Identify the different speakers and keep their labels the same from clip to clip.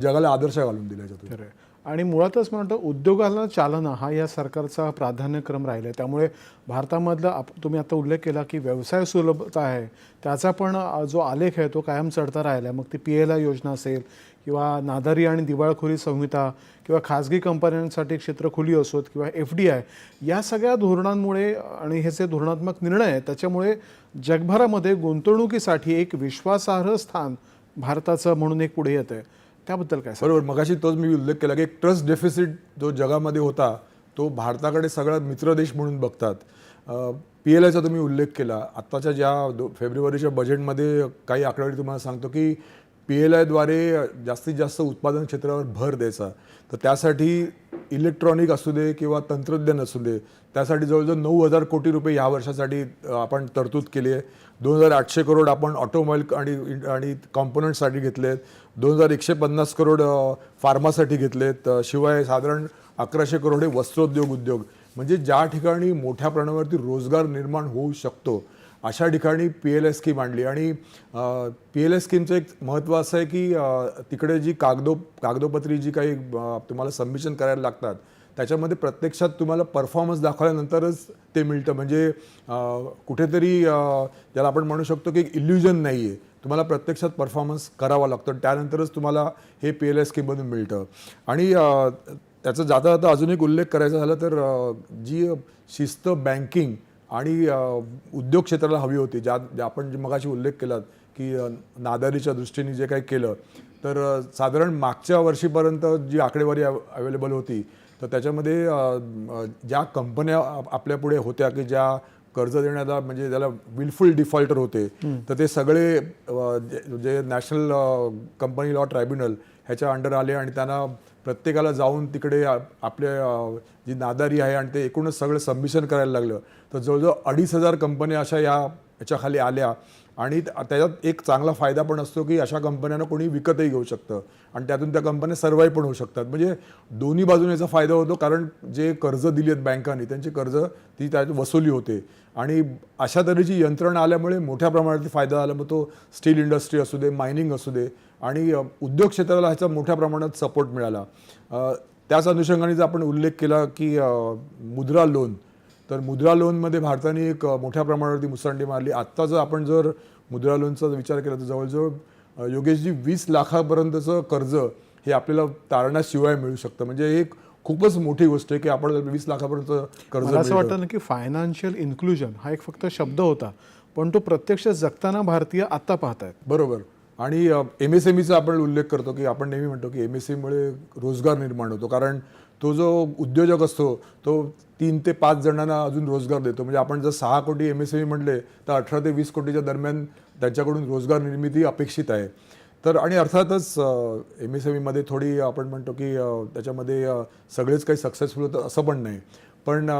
Speaker 1: जगाला आदर्श घालून दिला याच्यातून.
Speaker 2: खरं आहे. आणि मुळातच म्हणतो उद्योगाला चालना हा या सरकारचा प्राधान्यक्रम राहिला आहे. त्यामुळे भारतामधला तुम्ही आता उल्लेख केला की व्यवसाय सुलभता आहे त्याचा पण जो आलेख आहे तो कायम चढता राहिला आहे. मग ती PLI योजना असेल किंवा नादारी आणि दिवाळखोरी संहिता किंवा खाजगी कंपन्यांसाठी क्षेत्र खुली असोत किंवा FDI या सगळ्या धोरणांमुळे आणि हे जे धोरणात्मक निर्णय आहेत त्याच्यामुळे जगभरामध्ये गुंतवणुकीसाठी एक विश्वासार्ह स्थान भारताचं म्हणून एक पुढे येतं आहे. त्याबद्दल काय
Speaker 1: बरोबर. मगाशी तोच मी उल्लेख केला की एक ट्रस्ट डेफिसिट जो जगामध्ये होता तो भारताकडे सगळा मित्र देश म्हणून बघतात. PLIचा तुम्ही उल्लेख केला. आत्ताच्या ज्या फेब्रुवारीच्या बजेटमध्ये काही आकडेवारी तुम्हाला सांगतो की PLIद्वारे जास्तीत जास्त उत्पादन क्षेत्रावर भर द्यायचा. तर त्यासाठी इलेक्ट्रॉनिक असू दे किंवा तंत्रज्ञान असू दे त्यासाठी जवळजवळ 9,000 कोटी रुपये ह्या वर्षासाठी आपण तरतूद केली आहे. 2,800 करोड आपण ऑटोमोबाईल आणि कॉम्पोनंटसाठी घेतले आहेत. 2,150 करोड फार्मासाठी घेतलेत. शिवाय साधारण 1,100 करोड हे वस्त्रोद्योग उद्योग म्हणजे ज्या ठिकाणी मोठ्या प्रमाणावरती रोजगार निर्माण होऊ शकतो अशा ठिकाणी PLI स्कीम आणली. आणि PLI स्कीमचं एक महत्त्व असं आहे की तिकडे जी कागदोपत्री जी काही तुम्हाला सबमिशन करायला लागतात त्याच्यामध्ये प्रत्यक्षात तुम्हाला परफॉर्मन्स दाखवल्यानंतरच ते मिळतं. म्हणजे कुठेतरी ज्याला आपण म्हणू शकतो की एक इल्युजन नाही आहे. तुम्हाला प्रत्यक्षात परफॉर्मन्स करावा लागतो त्यानंतरच तुम्हाला हे PLI स्कीममधून मिळतं. आणि त्याचा जाता जाता अजून एक उल्लेख करायचा झाला तर जी शिस्त बँकिंग आणि उद्योग क्षेत्राला हवी होती ज्या आपण मगाशी उल्लेख केलात की नादारीच्या दृष्टीने जे काही केलं तर साधारण मागच्या वर्षीपर्यंत जी आकडेवारी अवेलेबल होती तर त्याच्यामध्ये ज्या कंपन्या आपल्यापुढे होत्या की ज्या कर्ज देण्याला म्हणजे ज्याला विलफुल डिफॉल्टर होते तर ते सगळे जे नॅशनल कंपनी लॉ ट्रायब्युनल ह्याच्या अंडर आले आणि त्यांना प्रत्येकाला जाऊन तिकडे आपल्या जी नादारी आहे आणि ते एकूणच सगळं सबमिशन करायला लागलं. तर जवळजवळ 2,500 कंपन्या अशा याच्याखाली आल्या. आणि त्याच्यात एक चांगला फायदा पण असतो की अशा कंपन्यांना कोणी विकतही घेऊ शकतं आणि त्यातून त्या कंपन्या सर्वाईव्ह पण होऊ शकतात. म्हणजे दोन्ही बाजूने याचा फायदा होतो कारण जे कर्ज दिली आहेत बँकांनी त्यांची कर्ज ती त्यात वसुली होते. आणि अशा तऱ्हेची यंत्रणा आल्यामुळे मोठ्या प्रमाणात फायदा झाला. मग तो स्टील इंडस्ट्री असू दे मायनिंग असू दे आणि उद्योग क्षेत्राला ह्याचा मोठ्या प्रमाणात सपोर्ट मिळाला. त्याच अनुषंगाने जर आपण उल्लेख केला की मुद्रा लोन तर मुद्रा लोनमध्ये भारताने एक मोठ्या प्रमाणावरती मुसंडी मारली. आत्ता जर आपण जर मुद्रा लोनचा विचार केला तर जवळजवळ योगेशजी 20 लाखापर्यंतचं कर्ज हे आपल्याला तारणाशिवाय मिळू शकतं. म्हणजे एक खूपच मोठी गोष्ट आहे की आपण 20 लाखापर्यंत कर्ज.
Speaker 2: असं वाटतं ना की फायनान्शियल इन्क्लुजन हा एक फक्त शब्द होता पण तो प्रत्यक्ष जगताना भारतीय आता पाहतायत.
Speaker 1: बरोबर. आणि MSMEचा आपण उल्लेख करतो की आपण नेहमी म्हणतो की MSMEमुळे रोजगार निर्माण होतो कारण तो जो उद्योजक असतो तो 3 ते 5 जणांना अजून रोजगार देतो. म्हणजे आपण जर 6 कोटी MSME म्हटले तर 18 ते 20 कोटीच्या दरम्यान त्यांच्याकडून रोजगार निर्मिती अपेक्षित आहे. तर आणि अर्थातच MSMEमध्ये थोडी आपण म्हणतो की त्याच्यामध्ये सगळेच काही सक्सेसफुल होतं असं पण नाही. पण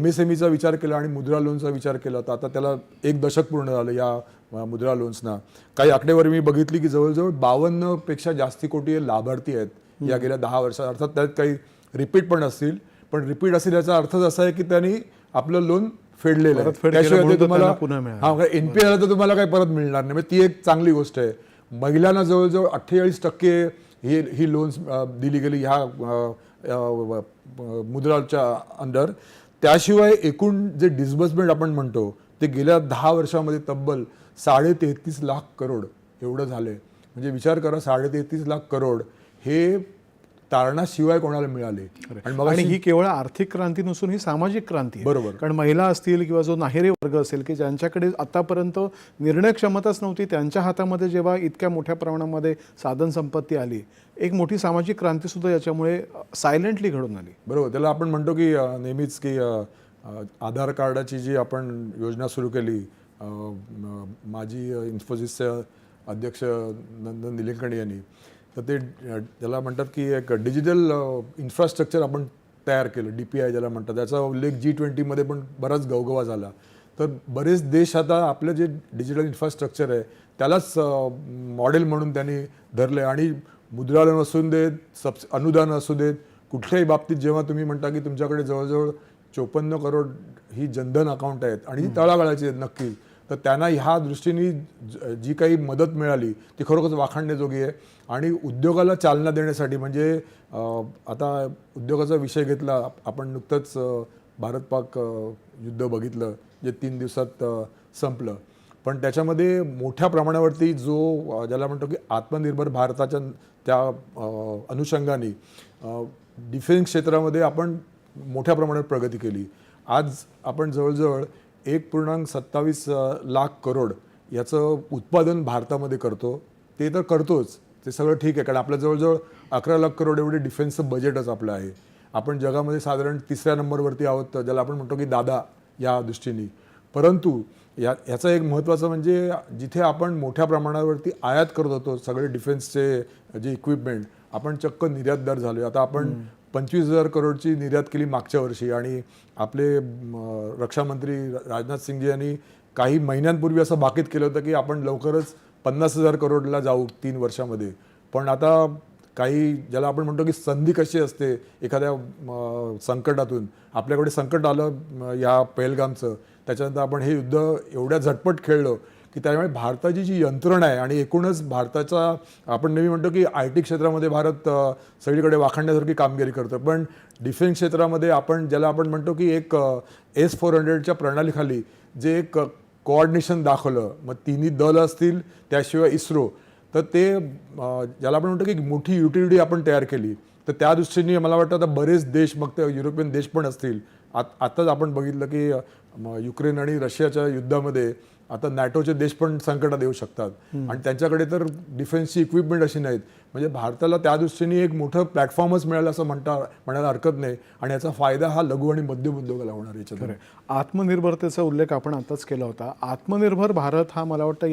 Speaker 1: MSMEचा विचार केला आणि मुद्रा लोनचा विचार केला तर आता त्याला 1 दशक पूर्ण झालं या मुद्रा लोन्सना. काही आकडेवारी मी बघितली की जवळजवळ 52 पेक्षा जास्ती कोटी लाभार्थी आहेत या गेल्या 10 वर्षात. अर्थात त्यात काही रिपीट पण असतील पण रिपीट असेल याचा अर्थच असा आहे की त्यांनी आपलं लोन फेडलेलं आहे. त्याशिवाय तुम्हाला NPA आला तर तुम्हाला काही परत मिळणार नाही. म्हणजे ती एक चांगली गोष्ट आहे. महिलांना जवळजवळ 48% ही लोन्स दिली गेली ह्या मुद्राच्या अंडर. त्याशिवाय एकूण जे डिस्बर्समेंट आपण म्हणतो ते गेल्या 10 वर्षामध्ये तब्बल 33.5 लाख करोड एवढं झाले. म्हणजे विचार करा 33.5 लाख करोड हे तारणाशिवाय कोणाला मिळाले.
Speaker 2: आणि ही केवळ आर्थिक क्रांती नसून ही सामाजिक क्रांती आहे.
Speaker 1: बरोबर.
Speaker 2: कारण महिला असतील किंवा जो नाहेरी वर्ग असेल की ज्यांच्याकडे आतापर्यंत निर्णय क्षमताच नव्हती त्यांच्या हातामध्ये जेव्हा इतक्या मोठ्या प्रमाणामध्ये साधन संपत्ती आली एक मोठी सामाजिक क्रांती सुद्धा याच्यामुळे सायलेंटली घडून आली.
Speaker 1: बरोबर. त्याला आपण म्हणतो की नेहमीच की आधार कार्डाची जी आपण योजना सुरू केली माजी इन्फोसिसचे अध्यक्ष नंदन निलेकणी यांनी तर ते त्याला म्हणतात की एक डिजिटल इन्फ्रास्ट्रक्चर आपण तयार केलं DPI ज्याला म्हणतात. त्याचा उल्लेख G20मध्ये पण बराच गवगवा झाला. तर बरेच देश आता आपलं जे डिजिटल इन्फ्रास्ट्रक्चर आहे त्यालाच मॉडेल म्हणून त्यांनी धरले. आणि मुद्रा लोन असू देत अनुदान असू देत कुठल्याही बाबतीत जेव्हा तुम्ही म्हणता की तुमच्याकडे जवळजवळ 54 करोड ही जनधन अकाउंट आहेत आणि ती तळागाळाची आहेत नक्की तर त्यांना ह्या दृष्टीने जी काही मदत मिळाली ती खरोखरच वाखाणण्याजोगी आहे. आणि उद्योगाला चालना देण्यासाठी म्हणजे आता उद्योगाचा विषय घेतला आपण, नुकतंच भारत पाक युद्ध बघितलं जे 3 दिवसात संपलं, पण त्याच्यामध्ये मोठ्या प्रमाणावरती जो ज्याला म्हणतो की आत्मनिर्भर भारताच्या त्या अनुषंगाने डिफेन्स क्षेत्रामध्ये आपण मोठ्या प्रमाणात प्रगती केली. आज आपण जवळजवळ 1.27 लाख करोड याचं उत्पादन भारतामध्ये करतो. ते तर करतोच, ते सगळं ठीक आहे, कारण आपलं जवळजवळ 11 लाख करोड एवढे डिफेन्सचं बजेटच आपलं आहे. आपण जगामध्ये साधारण 3ऱ्या नंबरवरती आहोत, ज्याला आपण म्हणतो की दादा या दृष्टीने. परंतु याचा एक महत्त्वाचं म्हणजे जिथे आपण मोठ्या प्रमाणावरती आयात करत होतो सगळे डिफेन्सचे जे इक्विपमेंट, आपण चक्क निर्यातदार झालो. आता आपण 25,000 करोडची निर्यात केली मागच्या वर्षी. आणि आपले रक्षामंत्री राजनाथ सिंगजी यांनी काही महिन्यांपूर्वी असं भाकीत केलं होतं की आपण लवकरच 50,000 करोडला जाऊ 3 वर्षामध्ये. पण आता काही ज्याला आपण म्हणतो की संधी कशी असते एखाद्या संकटातून, आपल्याकडे संकट आलं या पहलगामचं, त्याच्यानंतर आपण हे युद्ध एवढ्या झटपट खेळलो की त्यामुळे भारताची जी यंत्रणा आहे आणि एकूणच भारताचा, आपण नेहमी म्हणतो की IT क्षेत्रामध्ये भारत सगळीकडे वाखाणण्यासारखी कामगिरी करतो, पण डिफेन्स क्षेत्रामध्ये आपण ज्याला आपण म्हणतो की एक S-400च्या प्रणालीखाली जे एक कोऑर्डिनेशन दाखवलं, मग तिन्ही दल असतील त्याशिवाय इस्रो, तर ते ज्याला आपण म्हणतो की मोठी युटिलिटी आपण तयार केली. तर त्या दृष्टीने मला वाटतं आता बरेच देश, मग ते युरोपियन देश पण असतील, आत्ताच आपण बघितलं की युक्रेन आणि रशियाच्या युद्धामध्ये आता नॅटोचे देश पण संकटात येऊ शकतात आणि त्यांच्याकडे तर डिफेन्सची इक्विपमेंट अशी नाहीत. म्हणजे भारताला त्या दृष्टीने एक मोठं प्लॅटफॉर्मच मिळालं असं म्हणायला हरकत नाही. आणि याचा फायदा हा लघु आणि मध्यम उद्योगाला होणार याच्यात.
Speaker 2: आत्मनिर्भरतेचा उल्लेख आपण आताच केला होता. आत्मनिर्भर भारत हा मला वाटतं